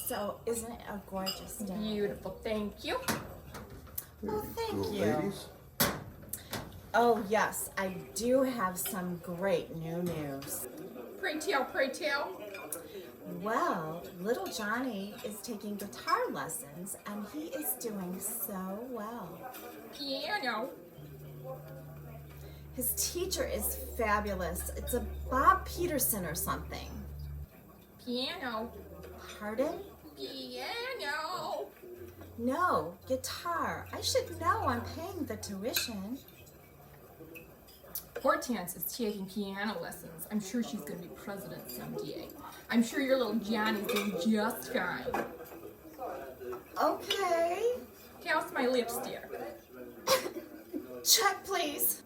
So, isn't it a gorgeous day? Beautiful, thank you. Oh, thank you. Ladies? Oh, yes, I do have some great new news. Pray tell, pray tell. Well, little Johnny is taking guitar lessons and he is doing so well. Piano. His teacher is fabulous. It's a Bob Peterson or something. Piano. Pardon? Piano. No, guitar. I should know I'm paying the tuition. Hortense is taking piano lessons. I'm sure she's going to be president someday. I'm sure your little Johnny's doing just fine. Okay. How's my lipstick? Check, please.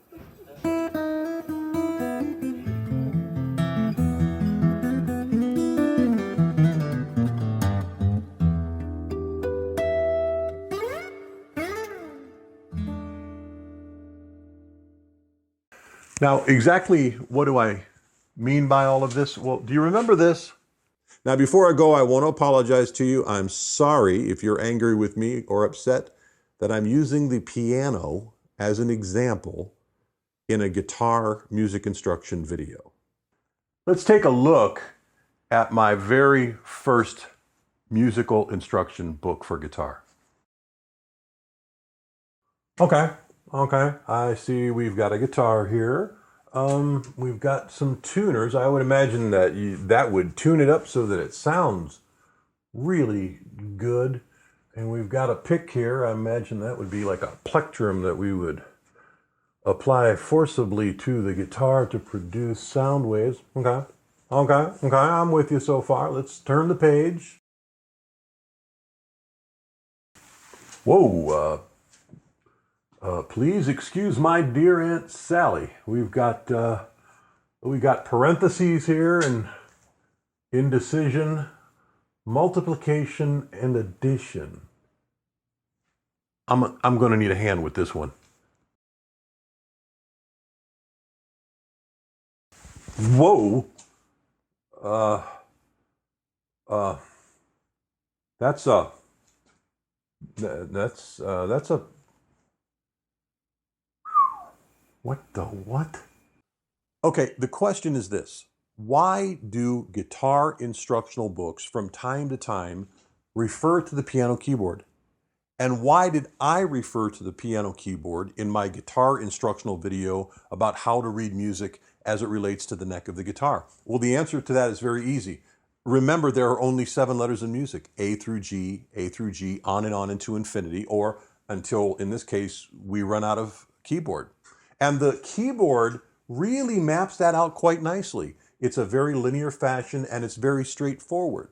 Now, exactly what do I mean by all of this? Well, do you remember this? Now, before I go, I want to apologize to you. I'm sorry if you're angry with me or upset that I'm using the piano as an example in a guitar music instruction video. Let's take a look at my very first musical instruction book for guitar. Okay, I see we've got a guitar here. We've got some tuners. I would imagine that that would tune it up so that it sounds really good. And we've got a pick here. I imagine that would be like a plectrum that we would apply forcibly to the guitar to produce sound waves. Okay, I'm with you so far. Let's turn the page. Whoa, please excuse my dear Aunt Sally. We got parentheses here and indecision, multiplication, and addition. I'm going to need a hand with this one. Whoa. That's a what the what? Okay, the question is this. Why do guitar instructional books from time to time refer to the piano keyboard? And why did I refer to the piano keyboard in my guitar instructional video about how to read music as it relates to the neck of the guitar? Well, the answer to that is very easy. Remember, there are only 7 letters in music, A through G, on and on into infinity, or until, in this case, we run out of keyboard. And the keyboard really maps that out quite nicely. It's a very linear fashion and it's very straightforward.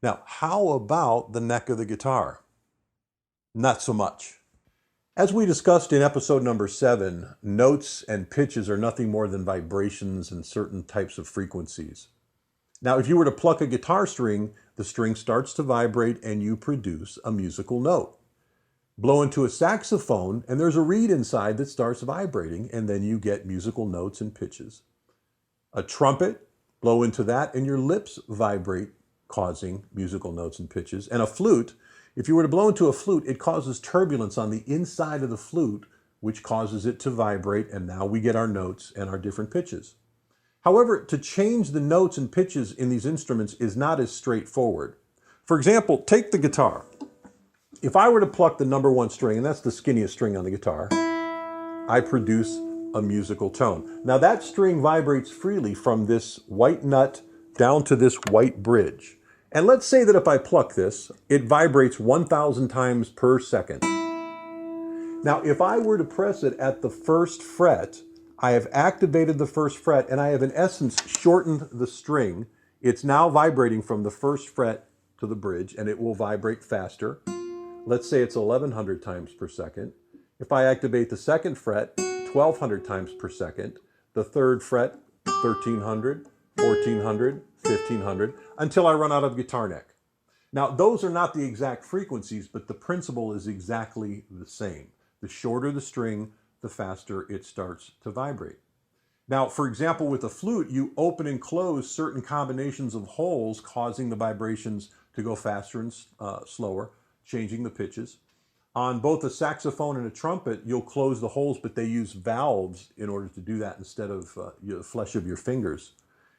Now, how about the neck of the guitar? Not so much. As we discussed in episode number 7, notes and pitches are nothing more than vibrations and certain types of frequencies. Now, if you were to pluck a guitar string, the string starts to vibrate and you produce a musical note. Blow into a saxophone and there's a reed inside that starts vibrating and then you get musical notes and pitches. A trumpet, blow into that and your lips vibrate, causing musical notes and pitches. And a flute, if you were to blow into a flute, it causes turbulence on the inside of the flute, which causes it to vibrate, and now we get our notes and our different pitches. However, to change the notes and pitches in these instruments is not as straightforward. For example, take the guitar. If I were to pluck the number 1 string, and that's the skinniest string on the guitar, I produce a musical tone. Now that string vibrates freely from this white nut down to this white bridge. And let's say that if I pluck this, it vibrates 1,000 times per second. Now, if I were to press it at the 1st fret, I have activated the 1st fret and I have in essence shortened the string. It's now vibrating from the 1st fret to the bridge and it will vibrate faster. Let's say it's 1,100 times per second. If I activate the 2nd fret, 1,200 times per second. The 3rd fret, 1,300, 1,400, 1,500, until I run out of guitar neck. Now, those are not the exact frequencies, but the principle is exactly the same. The shorter the string, the faster it starts to vibrate. Now, for example, with a flute, you open and close certain combinations of holes, causing the vibrations to go faster and slower, changing the pitches. On both a saxophone and a trumpet, you'll close the holes, but they use valves in order to do that instead of the flesh of your fingers.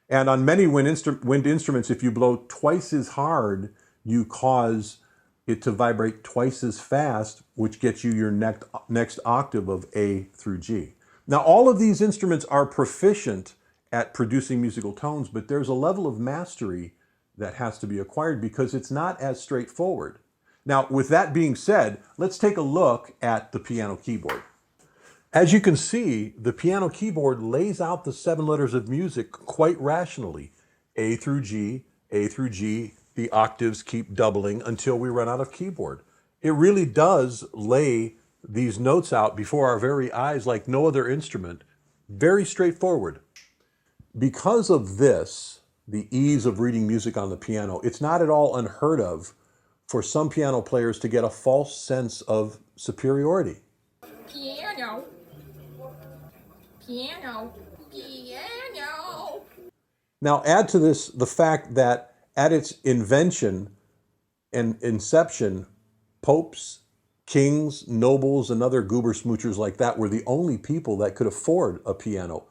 And on many wind instruments, if you blow twice as hard, you cause it to vibrate twice as fast, which gets you your next octave of A through G. Now, all of these instruments are proficient at producing musical tones, but there's a level of mastery that has to be acquired because it's not as straightforward. Now, with that being said, let's take a look at the piano keyboard. As you can see, the piano keyboard lays out the 7 letters of music quite rationally. A through G, A through G, the octaves keep doubling until we run out of keyboard. It really does lay these notes out before our very eyes like no other instrument. Very straightforward. Because of this, the ease of reading music on the piano, it's not at all unheard of for some piano players to get a false sense of superiority. Piano. Piano. Piano. Now add to this the fact that at its invention and inception, popes, kings, nobles, and other goober smoochers like that were the only people that could afford a piano.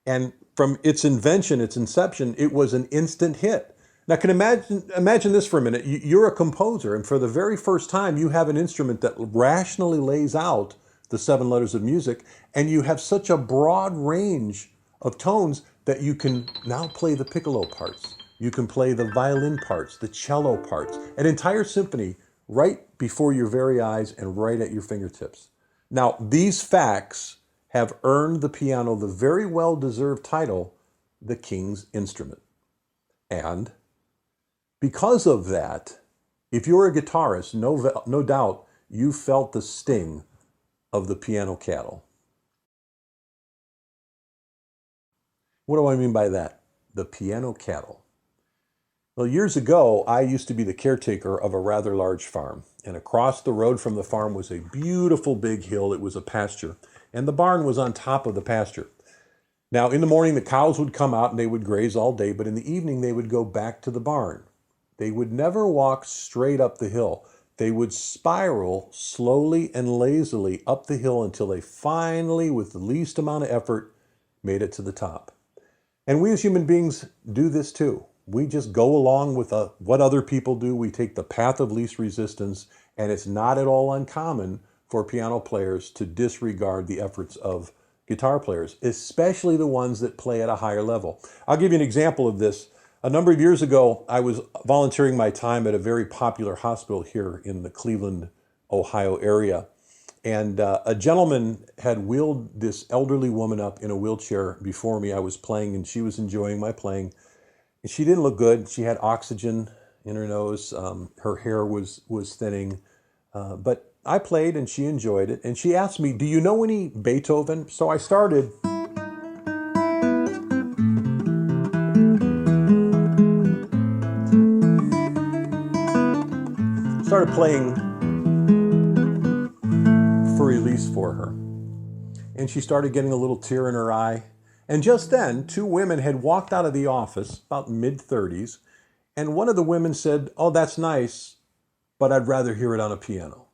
And from its invention, its inception, it was an instant hit. Now, can imagine this for a minute. You're a composer, and for the very first time, you have an instrument that rationally lays out the 7 letters of music, and you have such a broad range of tones that you can now play the piccolo parts. You can play the violin parts, the cello parts, an entire symphony right before your very eyes and right at your fingertips. Now, these facts have earned the piano the very well-deserved title, the King's Instrument. And because of that, if you're a guitarist, no doubt you felt the sting of the piano cattle. What do I mean by that? The piano cattle. Well, years ago, I used to be the caretaker of a rather large farm. And across the road from the farm was a beautiful big hill. It was a pasture. And the barn was on top of the pasture. Now, in the morning, the cows would come out and they would graze all day. But in the evening, they would go back to the barn. They would never walk straight up the hill. They would spiral slowly and lazily up the hill until they finally, with the least amount of effort, made it to the top. And we as human beings do this too. We just go along with what other people do. We take the path of least resistance, and it's not at all uncommon for piano players to disregard the efforts of guitar players, especially the ones that play at a higher level. I'll give you an example of this. A number of years ago, I was volunteering my time at a very popular hospital here in the Cleveland, Ohio area. And a gentleman had wheeled this elderly woman up in a wheelchair before me. I was playing and she was enjoying my playing. And she didn't look good. She had oxygen in her nose. Her hair was thinning. But I played and she enjoyed it. And she asked me, "Do you know any Beethoven?" So I started playing for release for her. And she started getting a little tear in her eye. And just then, 2 women had walked out of the office, about mid-30s, and one of the women said, "Oh, that's nice, but I'd rather hear it on a piano."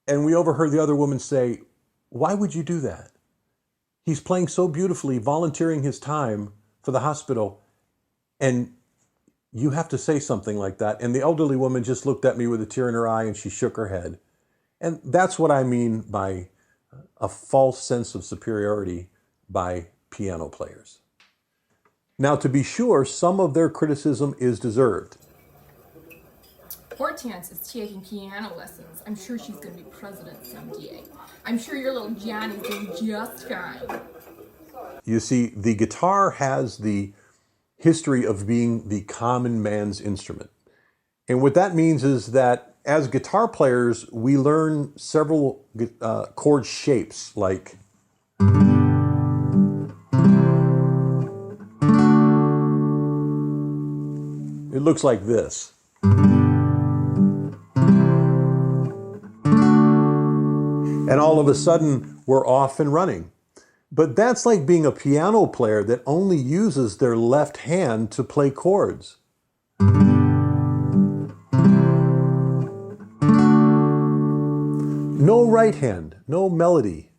And we overheard the other woman say, "Why would you do that? He's playing so beautifully, volunteering his time for the hospital, and you have to say something like that." And the elderly woman just looked at me with a tear in her eye and she shook her head. And that's what I mean by a false sense of superiority by piano players. Now, to be sure, some of their criticism is deserved. Hortense is taking piano lessons. I'm sure she's going to be president someday. I'm sure your little Johnny's doing just fine. You see, the guitar has the history of being the common man's instrument. And what that means is that as guitar players, we learn several chord shapes, like it looks like this. And all of a sudden, we're off and running. But that's like being a piano player that only uses their left hand to play chords. right hand, no melody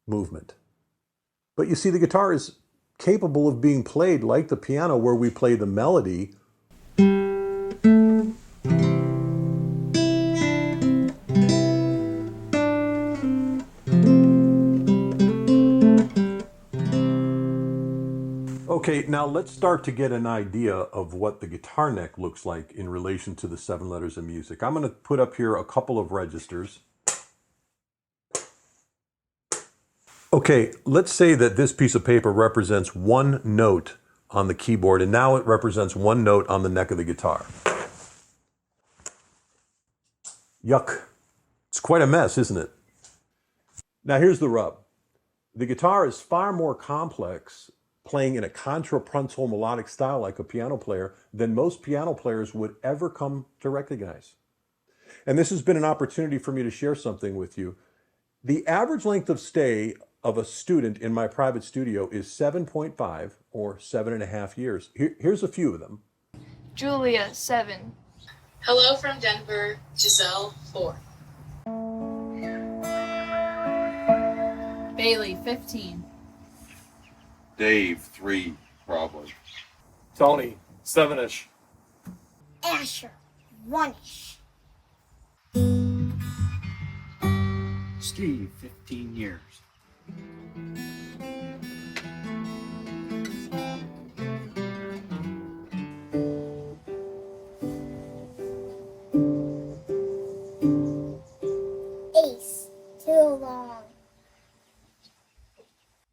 movement. But you see, the guitar is capable of being played like the piano, where we play the melody. Okay, now let's start to get an idea of what the guitar neck looks like in relation to the 7 letters of music. I'm going to put up here a couple of registers. Okay, let's say that this piece of paper represents one note on the keyboard, and now it represents one note on the neck of the guitar. Yuck. It's quite a mess, isn't it? Now here's the rub. The guitar is far more complex playing in a contrapuntal melodic style like a piano player than most piano players would ever come to recognize. And this has been an opportunity for me to share something with you. The average length of stay of a student in my private studio is 7.5 or 7.5 years. Here's a few of them. Julia, 7. Hello from Denver, Giselle, 4. Bailey, 15. Dave, 3, probably. Tony, 7-ish. Asher, 1-ish. Steve, 15 years. Ace, too long.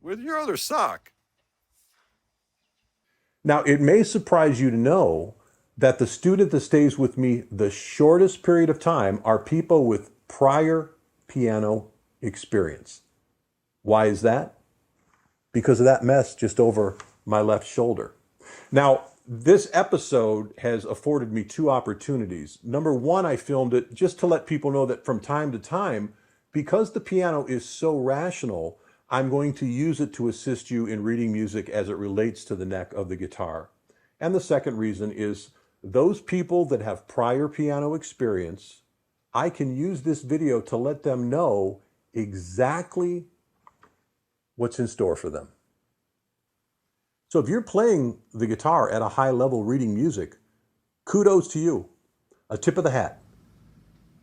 With your other sock. Now, it may surprise you to know that the student that stays with me the shortest period of time are people with prior piano experience. Why is that? Because of that mess just over my left shoulder. Now, this episode has afforded me 2 opportunities. Number 1, I filmed it just to let people know that from time to time, because the piano is so rational, I'm going to use it to assist you in reading music as it relates to the neck of the guitar. And the second reason is those people that have prior piano experience, I can use this video to let them know exactly what's in store for them. So if you're playing the guitar at a high level reading music, kudos to you. A tip of the hat.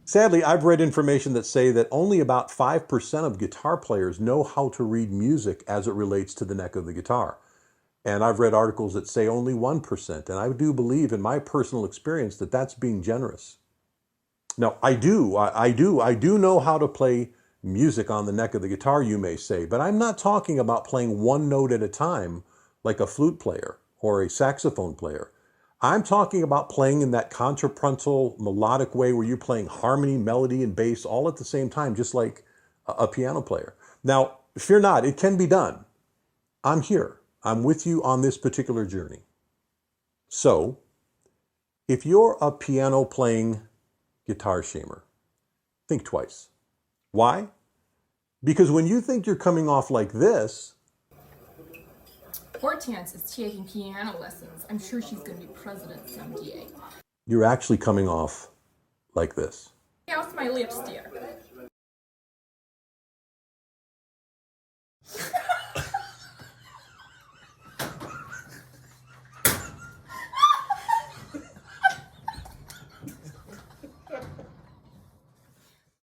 Sadly, I've read information that say that only about 5% of guitar players know how to read music as it relates to the neck of the guitar. And I've read articles that say only 1%. And I do believe in my personal experience that that's being generous. Now, I do know how to play music on the neck of the guitar, you may say, but I'm not talking about playing one note at a time like a flute player or a saxophone player. I'm talking about playing in that contrapuntal melodic way where you're playing harmony, melody, and bass all at the same time, just like a piano player. Now, fear not, it can be done. I'm here. I'm with you on this particular journey. So, if you're a piano playing guitar shamer, think twice. Why? Because when you think you're coming off like this, Hortense is taking piano lessons. I'm sure she's going to be president someday. you're actually coming off like this. How's my lips, dear?